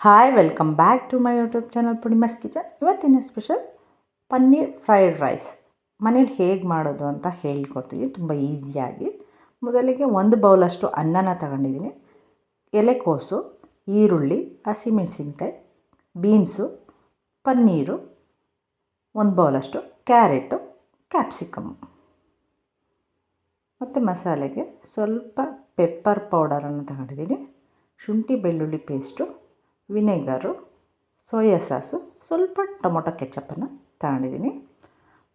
Hi welcome back to my YouTube channel Poornima's kitchen. ಇವತ್ತಿನ special paneer fried rice ಮನೇಲಿ ಹೇಗೆ ಮಾಡೋದು ಅಂತ ಹೇಳ್ಕೊಡ್ತೀನಿ ತುಂಬ ಈಸಿಯಾಗಿ. ಮೊದಲಿಗೆ ಒಂದು ಬೌಲಷ್ಟು ಅನ್ನನ ತಗೊಂಡಿದ್ದೀನಿ. ಎಲೆಕೋಸು, ಈರುಳ್ಳಿ, ಹಸಿಮೆಣಸಿನ್ಕಾಯಿ, ಬೀನ್ಸು, ಪನ್ನೀರು, ಒಂದು ಬೌಲಷ್ಟು ಕ್ಯಾರೆಟು, ಕ್ಯಾಪ್ಸಿಕಮ್ಮು ಮತ್ತು ಮಸಾಲೆಗೆ ಸ್ವಲ್ಪ ಪೆಪ್ಪರ್ ಪೌಡರನ್ನು ತಗೊಂಡಿದ್ದೀನಿ, ಶುಂಠಿ ಬೆಳ್ಳುಳ್ಳಿ ಪೇಸ್ಟು, ವಿನೆಗರು, ಸೋಯಾ ಸಾಸು, ಸ್ವಲ್ಪ ಟೊಮೊಟೊ ಕೆಚಪ್ಪನ್ನು ತಗೊಂಡಿದ್ದೀನಿ.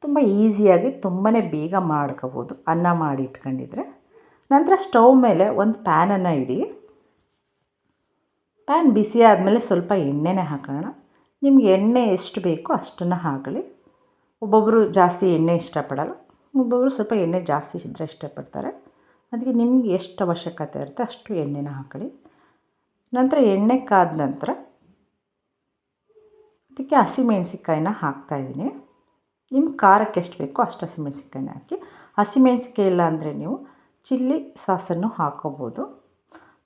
ತುಂಬ ಈಸಿಯಾಗಿ ತುಂಬಾ ಬೇಗ ಮಾಡ್ಕೋಬೋದು ಅನ್ನ ಮಾಡಿ ಇಟ್ಕೊಂಡಿದ್ರೆ. ನಂತರ ಸ್ಟವ್ ಮೇಲೆ ಒಂದು ಪ್ಯಾನನ್ನು ಇಡಿ. ಪ್ಯಾನ್ ಬಿಸಿ ಆದಮೇಲೆ ಸ್ವಲ್ಪ ಎಣ್ಣೆನೇ ಹಾಕೋಣ. ನಿಮ್ಗೆ ಎಣ್ಣೆ ಎಷ್ಟು ಬೇಕೋ ಅಷ್ಟನ್ನು ಹಾಕಲಿ. ಒಬ್ಬೊಬ್ಬರು ಜಾಸ್ತಿ ಎಣ್ಣೆ ಇಷ್ಟಪಡಲ್ಲ, ಒಬ್ಬೊಬ್ಬರು ಸ್ವಲ್ಪ ಎಣ್ಣೆ ಜಾಸ್ತಿ ಇದ್ದರೆ ಇಷ್ಟಪಡ್ತಾರೆ. ಅದಕ್ಕೆ ನಿಮ್ಗೆ ಎಷ್ಟು ಅವಶ್ಯಕತೆ ಇರುತ್ತೆ ಅಷ್ಟು ಎಣ್ಣೆನ ಹಾಕೊಳ್ಳಿ. ನಂತರ ಎಣ್ಣೆ ಕಾದ ನಂತರ ಅದಕ್ಕೆ ಹಸಿಮೆಣ್ಸಿಕಾಯಿನ ಹಾಕ್ತಾಯಿದ್ದೀನಿ. ನಿಮ್ಮ ಖಾರಕ್ಕೆ ಎಷ್ಟು ಬೇಕೋ ಅಷ್ಟು ಹಸಿಮೆಣ್ಸಿಕಾಯಿನ ಹಾಕಿ. ಹಸಿಮೆಣ್ಸಿಕಾಯಿ ಇಲ್ಲ ಅಂದರೆ ನೀವು ಚಿಲ್ಲಿ ಸಾಸನ್ನು ಹಾಕ್ಕೋಬೋದು.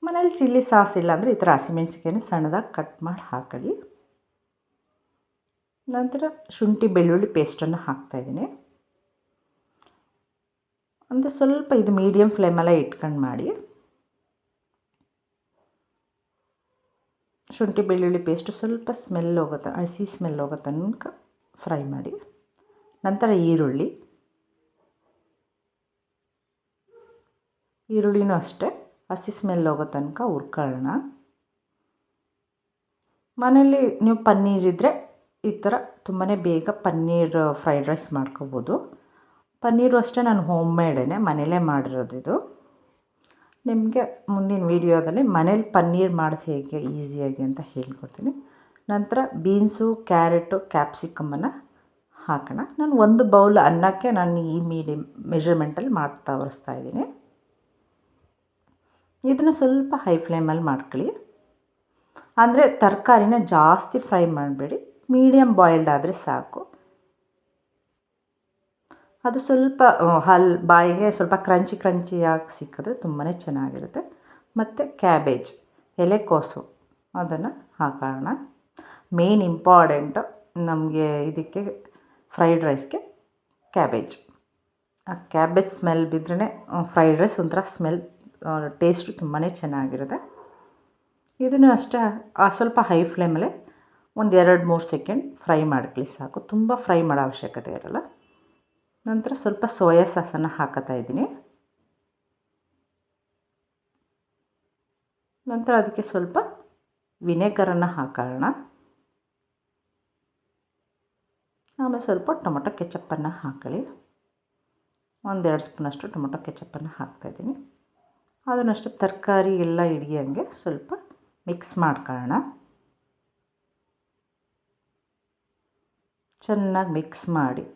ಮನೇಲಿ ಚಿಲ್ಲಿ ಸಾಸ್ ಇಲ್ಲ ಅಂದರೆ ಈ ಥರ ಹಸಿಮೆಣ್ಸಿಕಾಯಿನ ಸಣ್ಣದಾಗಿ ಕಟ್ ಮಾಡಿ ಹಾಕೊಳ್ಳಿ. ನಂತರ ಶುಂಠಿ ಬೆಳ್ಳುಳ್ಳಿ ಪೇಸ್ಟನ್ನು ಹಾಕ್ತಾಯಿದ್ದೀನಿ. ಅಂದರೆ ಸ್ವಲ್ಪ ಇದು ಮೀಡಿಯಮ್ ಫ್ಲೇಮಲ್ಲೇ ಇಟ್ಕೊಂಡು ಮಾಡಿ. ಶುಂಠಿ ಬೆಳ್ಳುಳ್ಳಿ ಪೇಸ್ಟು ಸ್ವಲ್ಪ ಸ್ಮೆಲ್ ಹೋಗುತ್ತೆ, ಹಸಿ ಸ್ಮೆಲ್ ಹೋಗೋ ತನಕ ಫ್ರೈ ಮಾಡಿ. ನಂತರ ಈರುಳ್ಳಿನೂ ಅಷ್ಟೇ ಹಸಿ ಸ್ಮೆಲ್ ಹೋಗೋ ತನಕ ಹುರ್ಕೊಳ್ಳೋಣ. ಮನೇಲಿ ನೀವು ಪನ್ನೀರ್ ಇದ್ದರೆ ಈ ಥರ ತುಂಬಾ ಬೇಗ ಪನ್ನೀರ್ ಫ್ರೈಡ್ ರೈಸ್ ಮಾಡ್ಕೋಬೋದು. ಪನ್ನೀರು ಅಷ್ಟೇ ನಾನು ಹೋಮ್ ಮೇಡೇ ಮನೇಲೇ ಮಾಡಿರೋದು ಇದು. ನಿಮಗೆ ಮುಂದಿನ ವೀಡಿಯೋದಲ್ಲಿ ಮನೇಲಿ ಪನ್ನೀರ್ ಮಾಡೋದು ಹೇಗೆ ಈಸಿಯಾಗಿ ಅಂತ ಹೇಳ್ಕೊಡ್ತೀನಿ. ನಂತರ ಬೀನ್ಸು, ಕ್ಯಾರೆಟು, ಕ್ಯಾಪ್ಸಿಕಮ್ಮನ್ನು ಹಾಕೋಣ. ನಾನು ಒಂದು ಬೌಲ್ ಅನ್ನಕ್ಕೆ ನಾನು ಈ ಮೆಜರ್ಮೆಂಟಲ್ಲಿ ಮಾಡಿ ತೋರಿಸ್ತಾ ಇದ್ದೀನಿ. ಇದನ್ನು ಸ್ವಲ್ಪ ಹೈ ಫ್ಲೇಮಲ್ಲಿ ಮಾಡ್ಕೊಳ್ಳಿ. ಅಂದರೆ ತರಕಾರಿನ ಜಾಸ್ತಿ ಫ್ರೈ ಮಾಡಬೇಡಿ, ಮೀಡಿಯಮ್ ಬಾಯ್ಲ್ಡ್ ಆದರೆ ಸಾಕು. ಅದು ಸ್ವಲ್ಪ ಬಾಯಿಗೆ ಸ್ವಲ್ಪ ಕ್ರಂಚಿಯಾಗಿ ಸಿಕ್ಕಿದ್ರೆ ತುಂಬಾ ಚೆನ್ನಾಗಿರುತ್ತೆ. ಮತ್ತು ಕ್ಯಾಬೇಜ್, ಎಲೆಕೋಸು ಅದನ್ನು ಹಾಕೋಣ. ಮೇನ್ ಇಂಪಾರ್ಟೆಂಟು ನಮಗೆ ಇದಕ್ಕೆ ಫ್ರೈಡ್ ರೈಸ್ಗೆ ಕ್ಯಾಬೇಜ್. ಆ ಕ್ಯಾಬೇಜ್ ಸ್ಮೆಲ್ ಬಿದ್ರೇ ಫ್ರೈಡ್ ರೈಸ್ ಒಂಥರ ಸ್ಮೆಲ್ ಟೇಸ್ಟು ತುಂಬಾ ಚೆನ್ನಾಗಿರುತ್ತೆ. ಇದನ್ನು ಅಷ್ಟೇ ಸ್ವಲ್ಪ ಹೈ ಫ್ಲೇಮಲ್ಲೇ ಒಂದು 2-3 ಸೆಕೆಂಡ್ ಫ್ರೈ ಮಾಡ್ಕೊಳ್ಳಿ ಸಾಕು, ತುಂಬ ಫ್ರೈ ಮಾಡೋ ಅವಶ್ಯಕತೆ ಇರೋಲ್ಲ. ನಂತರ ಸ್ವಲ್ಪ ಸೋಯಾ ಸಾಸನ್ನು ಹಾಕೋತಾ ಇದ್ದೀನಿ. ನಂತರ ಅದಕ್ಕೆ ಸ್ವಲ್ಪ ವಿನೆಗರನ್ನು ಹಾಕೋಣ. ಆಮೇಲೆ ಸ್ವಲ್ಪ ಟೊಮೊಟೊ ಕೆಚಪ್ಪನ್ನು ಹಾಕೊಳ್ಳಿ. 1-2 ಸ್ಪೂನಷ್ಟು ಟೊಮೊಟೊ ಕೆಚಪ್ಪನ್ನು ಹಾಕ್ತಾಯಿದ್ದೀನಿ. ಅದನ್ನಷ್ಟು ತರಕಾರಿ ಎಲ್ಲ ಹಿಡಿಯೋಂಗೆ ಸ್ವಲ್ಪ ಮಿಕ್ಸ್ ಮಾಡ್ಕೊಳ್ಳೋಣ. ಚೆನ್ನಾಗಿ ಮಿಕ್ಸ್ ಮಾಡಿ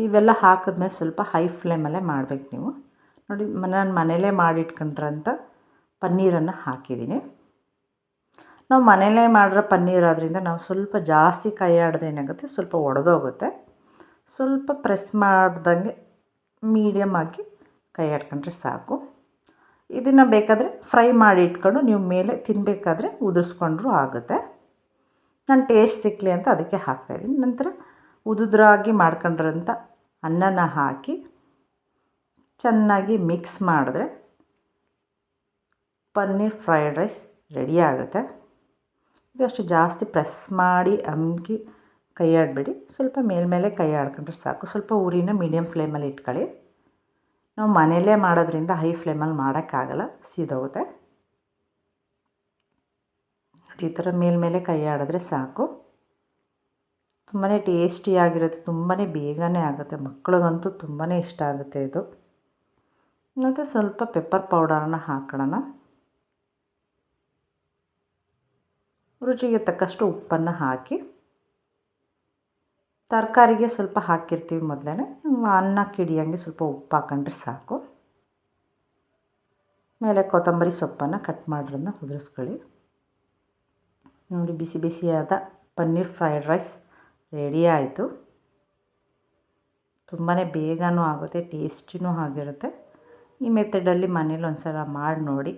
ಇವೆಲ್ಲ ಹಾಕಿದ್ಮೇಲೆ ಸ್ವಲ್ಪ ಹೈ ಫ್ಲೇಮಲ್ಲೇ ಮಾಡಬೇಕು ನೀವು. ನೋಡಿ, ನಾನು ಮನೇಲೇ ಮಾಡಿಟ್ಕೊಂಡ್ರಂಥ ಪನ್ನೀರನ್ನು ಹಾಕಿದ್ದೀನಿ. ನಾವು ಮನೇಲೇ ಮಾಡಿರೋ ಪನ್ನೀರ್ ಆದ್ದರಿಂದ ನಾವು ಸ್ವಲ್ಪ ಜಾಸ್ತಿ ಕೈ ಆಡಿದ್ರೆ ಏನಾಗುತ್ತೆ, ಸ್ವಲ್ಪ ಒಡೆದೋಗುತ್ತೆ. ಸ್ವಲ್ಪ ಪ್ರೆಸ್ ಮಾಡ್ದಂಗೆ ಮೀಡಿಯಮ್ ಆಗಿ ಕೈ ಆಡ್ಕೊಂಡ್ರೆ ಸಾಕು. ಇದನ್ನು ಬೇಕಾದರೆ ಫ್ರೈ ಮಾಡಿ ಇಟ್ಕೊಂಡು ನೀವು ಮೇಲೆ ತಿನ್ನಬೇಕಾದ್ರೆ ಉದುರಿಸ್ಕೊಂಡ್ರೂ ಆಗುತ್ತೆ. ನಾನು ಟೇಸ್ಟ್ ಸಿಕ್ಕಲಿ ಅಂತ ಅದಕ್ಕೆ ಹಾಕ್ತಾಯಿದ್ದೀನಿ. ನಂತರ ಉದುದ್ರಾಗಿ ಮಾಡ್ಕೊಂಡಿರೋಂಥ ಅನ್ನನ ಹಾಕಿ ಚೆನ್ನಾಗಿ ಮಿಕ್ಸ್ ಮಾಡಿದ್ರೆ ಪನ್ನೀರ್ ಫ್ರೈಡ್ ರೈಸ್ ರೆಡಿ ಆಗುತ್ತೆ. ಇದಷ್ಟು ಜಾಸ್ತಿ ಪ್ರೆಸ್ ಮಾಡಿ ಅಮ್ಕಿ ಕೈ ಆಡಬೇಡಿ, ಸ್ವಲ್ಪ ಮೇಲ್ಮೇಲೆ ಕೈ ಆಡ್ಕೊಂಡ್ರೆ ಸಾಕು. ಸ್ವಲ್ಪ ಉರಿನ ಮೀಡಿಯಮ್ ಫ್ಲೇಮಲ್ಲಿ ಇಟ್ಕೊಳ್ಳಿ. ನಾವು ಮನೆಯಲ್ಲೇ ಮಾಡೋದ್ರಿಂದ ಹೈ ಫ್ಲೇಮಲ್ಲಿ ಮಾಡೋಕ್ಕಾಗಲ್ಲ, ಸೀದೋಗುತ್ತೆ. ಈ ಥರ ಮೇಲ್ಮೇಲೆ ಕೈ ಆಡಿದ್ರೆ ಸಾಕು. ತುಂಬಾ ಟೇಸ್ಟಿಯಾಗಿರುತ್ತೆ, ತುಂಬಾ ಬೇಗನೆ ಆಗುತ್ತೆ. ಮಕ್ಳಿಗಂತೂ ತುಂಬಾ ಇಷ್ಟ ಆಗುತ್ತೆ ಇದು. ಮತ್ತು ಸ್ವಲ್ಪ ಪೆಪ್ಪರ್ ಪೌಡರನ್ನು ಹಾಕೋಣ. ರುಚಿಗೆ ತಕ್ಕಷ್ಟು ಉಪ್ಪನ್ನು ಹಾಕಿ, ತರಕಾರಿಗೆ ಸ್ವಲ್ಪ ಹಾಕಿರ್ತೀವಿ ಮೊದಲೇ, ಅನ್ನಕ್ಕೆ ಹಿಡಿಯೋಂಗೆ ಸ್ವಲ್ಪ ಉಪ್ಪು ಹಾಕೊಂಡ್ರೆ ಸಾಕು. ಮೇಲೆ ಕೊತ್ತಂಬರಿ ಸೊಪ್ಪನ್ನು ಕಟ್ ಮಾಡಿರೋದನ್ನ ಉದುರಿಸ್ಕೊಳ್ಳಿ. ನೋಡಿ, ಬಿಸಿ ಬಿಸಿಯಾದ ಪನ್ನೀರ್ ಫ್ರೈಡ್ ರೈಸ್ ರೆಡಿ ಆಯಿತು. ತುಂಬಾ ಬೇಗನೂ ಆಗುತ್ತೆ, ಟೇಸ್ಟಿನೂ ಆಗಿರುತ್ತೆ. ಈ ಮೆಥಡಲ್ಲಿ ಮನೇಲಿ ಒಂದು ಸಲ ಮಾಡಿ ನೋಡಿ.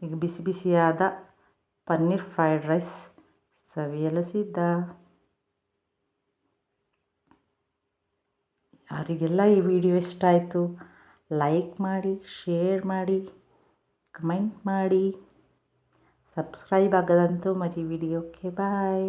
ಈಗ ಬಿಸಿ ಬಿಸಿಯಾದ ಪನ್ನೀರ್ ಫ್ರೈಡ್ ರೈಸ್ ಸವಿಯಲು ಸಿದ್ಧ. ಯಾರಿಗೆಲ್ಲ ಈ ವಿಡಿಯೋ ಇಷ್ಟ ಆಯಿತು ಲೈಕ್ ಮಾಡಿ, ಶೇರ್ ಮಾಡಿ, ಕಮೆಂಟ್ ಮಾಡಿ, ಸಬ್ಸ್ಕ್ರೈಬ್ ಆಗೋದಂತೂ ಮರಿಬೇಡಿ. ಓಕೆ ಬಾಯ್.